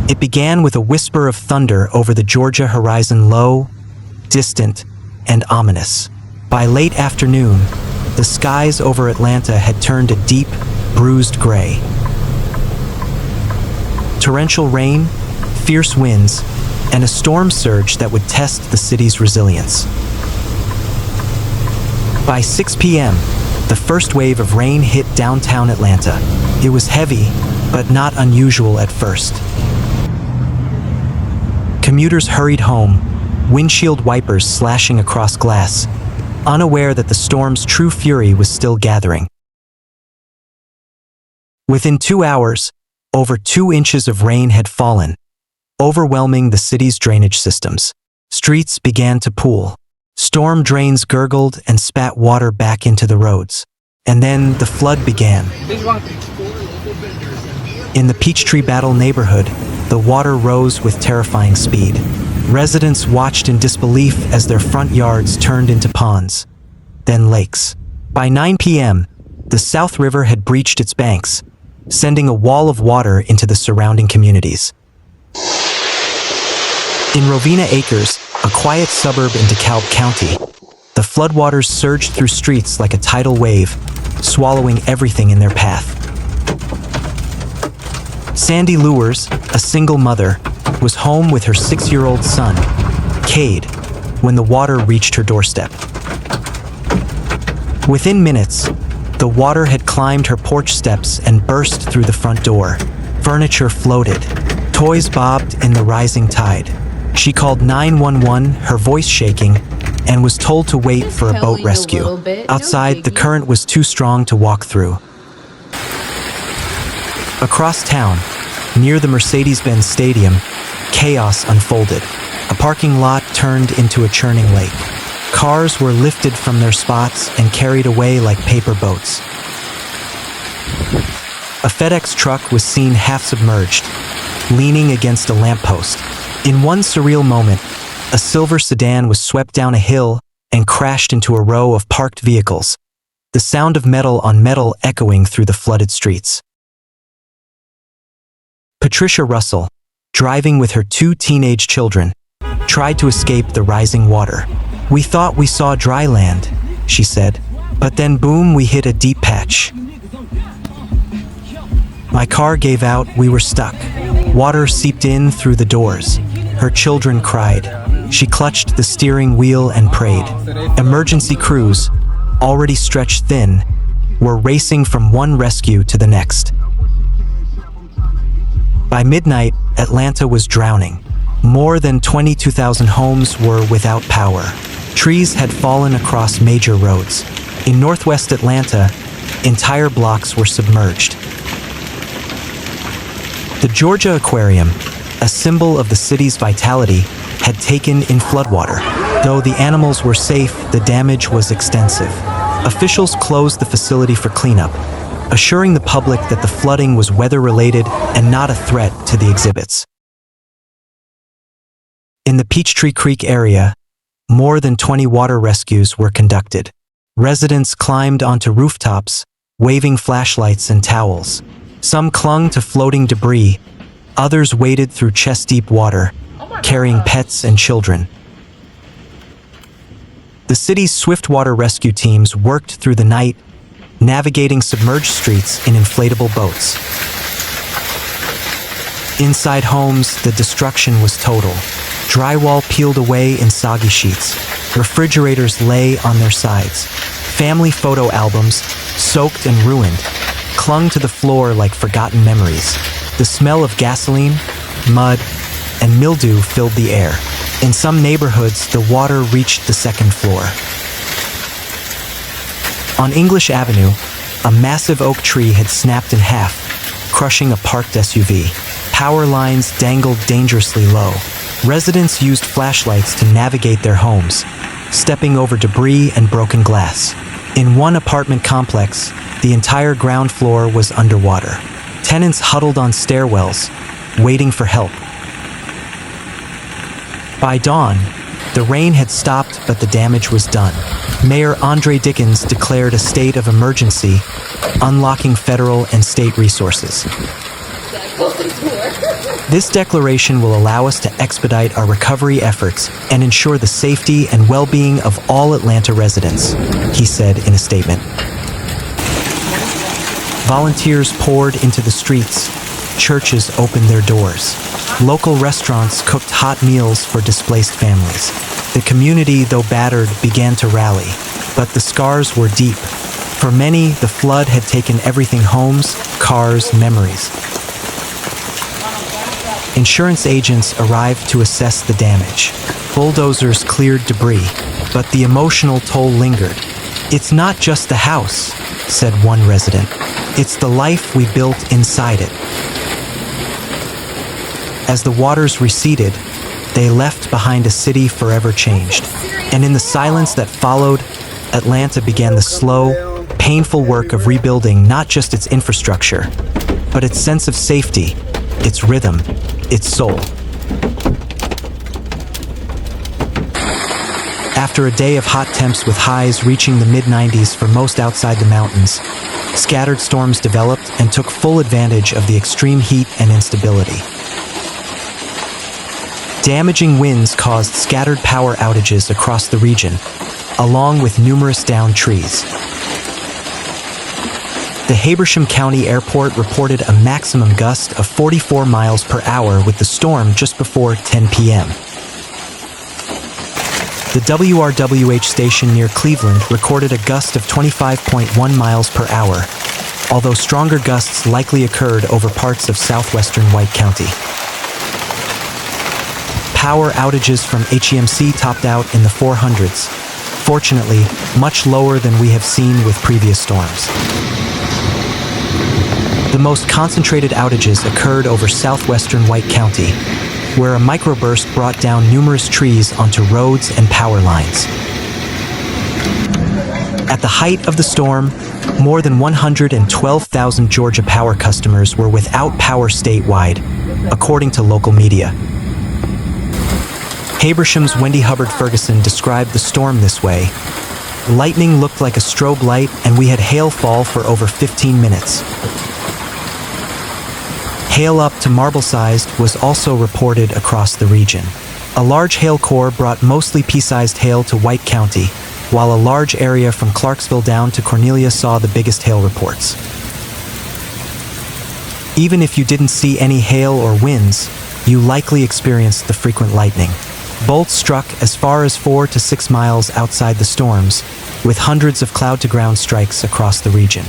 It began with a whisper of thunder over the Georgia horizon, low, distant, and ominous. By late afternoon, the skies over Atlanta had turned a deep, bruised gray. Torrential rain, fierce winds, and a storm surge that would test the city's resilience. By 6 p.m., the first wave of rain hit downtown Atlanta. It was heavy, but not unusual at first. Commuters hurried home, windshield wipers slashing across glass, unaware that the storm's true fury was still gathering. Within 2 hours, over 2 inches of rain had fallen, overwhelming the city's drainage systems. Streets began to pool. Storm drains gurgled and spat water back into the roads. And then the flood began. In the Peachtree Battle neighborhood, the water rose with terrifying speed. Residents watched in disbelief as their front yards turned into ponds, then lakes. By 9 p.m., the South River had breached its banks, sending a wall of water into the surrounding communities. In Rovina Acres, a quiet suburb in DeKalb County, the floodwaters surged through streets like a tidal wave, swallowing everything in their path. Sandy Lewers, a single mother, was home with her 6-year-old son, Cade, when the water reached her doorstep. Within minutes, the water had climbed her porch steps and burst through the front door. Furniture floated. Toys bobbed in the rising tide. She called 911, her voice shaking, and was told to wait for a boat rescue. Outside, the current was too strong to walk through. Across town, near the Mercedes-Benz Stadium, chaos unfolded. A parking lot turned into a churning lake. Cars were lifted from their spots and carried away like paper boats. A FedEx truck was seen half-submerged, leaning against a lamppost. In one surreal moment, a silver sedan was swept down a hill and crashed into a row of parked vehicles, the sound of metal on metal echoing through the flooded streets. Patricia Russell, driving with her 2 teenage children, tried to escape the rising water. "We thought we saw dry land," she said, "but then boom, we hit a deep patch. My car gave out, we were stuck. Water seeped in through the doors." Her children cried. She clutched the steering wheel and prayed. Emergency crews, already stretched thin, were racing from one rescue to the next. By midnight, Atlanta was drowning. More than 22,000 homes were without power. Trees had fallen across major roads. In northwest Atlanta, entire blocks were submerged. The Georgia Aquarium, a symbol of the city's vitality, had taken in floodwater. Though the animals were safe, the damage was extensive. Officials closed the facility for cleanup, assuring the public that the flooding was weather-related and not a threat to the exhibits. In the Peachtree Creek area, more than 20 water rescues were conducted. Residents climbed onto rooftops, waving flashlights and towels. Some clung to floating debris, others waded through chest-deep water, carrying pets and children. The city's swiftwater rescue teams worked through the night, navigating submerged streets in inflatable boats. Inside homes, the destruction was total. Drywall peeled away in soggy sheets. Refrigerators lay on their sides. Family photo albums, soaked and ruined, clung to the floor like forgotten memories. The smell of gasoline, mud, and mildew filled the air. In some neighborhoods, the water reached the second floor. On English Avenue, a massive oak tree had snapped in half, crushing a parked SUV. Power lines dangled dangerously low. Residents used flashlights to navigate their homes, stepping over debris and broken glass. In one apartment complex, the entire ground floor was underwater. Tenants huddled on stairwells, waiting for help. By dawn, the rain had stopped, but the damage was done. Mayor Andre Dickens declared a state of emergency, unlocking federal and state resources. This declaration will allow us to expedite our recovery efforts and ensure the safety and well-being of all Atlanta residents, he said in a statement. Volunteers poured into the streets. Churches opened their doors. Local restaurants cooked hot meals for displaced families. The community, though battered, began to rally, but the scars were deep. For many, the flood had taken everything: homes, cars, memories. Insurance agents arrived to assess the damage. Bulldozers cleared debris, but the emotional toll lingered. "It's not just the house," said one resident. "It's the life we built inside it." As the waters receded, they left behind a city forever changed. And in the silence that followed, Atlanta began the slow, painful work of rebuilding not just its infrastructure, but its sense of safety, its rhythm, its soul. After a day of hot temps with highs reaching the mid-90s for most outside the mountains, scattered storms developed and took full advantage of the extreme heat and instability. Damaging winds caused scattered power outages across the region, along with numerous downed trees. The Habersham County Airport reported a maximum gust of 44 miles per hour with the storm just before 10 p.m. The WRWH station near Cleveland recorded a gust of 25.1 miles per hour, although stronger gusts likely occurred over parts of southwestern White County. Power outages from HEMC topped out in the 400s, fortunately much lower than we have seen with previous storms. The most concentrated outages occurred over southwestern White County, where a microburst brought down numerous trees onto roads and power lines. At the height of the storm, more than 112,000 Georgia Power customers were without power statewide, according to local media. Habersham's Wendy Hubbard Ferguson described the storm this way: "Lightning looked like a strobe light, and we had hail fall for over 15 minutes. Hail up to marble-sized was also reported across the region. A large hail core brought mostly pea-sized hail to White County, while a large area from Clarkesville down to Cornelia saw the biggest hail reports. Even if you didn't see any hail or winds, you likely experienced the frequent lightning. Bolts struck as far as 4 to 6 miles outside the storms, with hundreds of cloud-to-ground strikes across the region."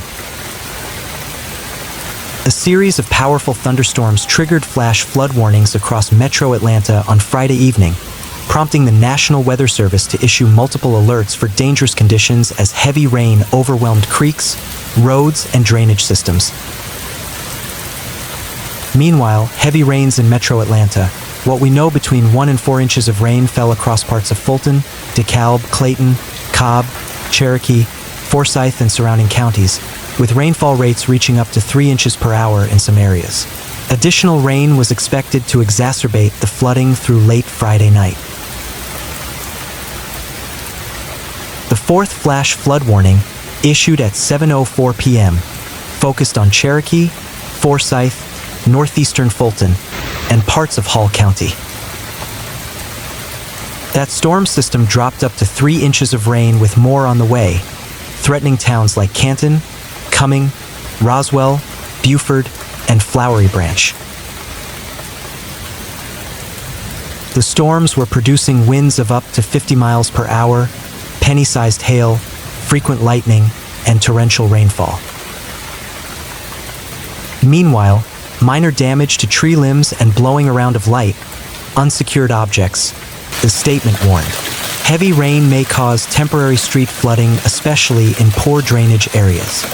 A series of powerful thunderstorms triggered flash flood warnings across metro Atlanta on Friday evening, prompting the National Weather Service to issue multiple alerts for dangerous conditions as heavy rain overwhelmed creeks, roads, and drainage systems. Meanwhile, heavy rains in metro Atlanta. What we know: between 1 and 4 inches of rain fell across parts of Fulton, DeKalb, Clayton, Cobb, Cherokee, Forsyth, and surrounding counties, with rainfall rates reaching up to 3 inches per hour in some areas. Additional rain was expected to exacerbate the flooding through late Friday night. The fourth flash flood warning, issued at 7:04 p.m., focused on Cherokee, Forsyth, northeastern Fulton, and parts of Hall County. That storm system dropped up to 3 inches of rain, with more on the way, threatening towns like Canton, Cumming, Roswell, Buford, and Flowery Branch. The storms were producing winds of up to 50 miles per hour, penny-sized hail, frequent lightning, and torrential rainfall. Meanwhile, minor damage to tree limbs and blowing around of light, unsecured objects, the statement warned. Heavy rain may cause temporary street flooding, especially in poor drainage areas.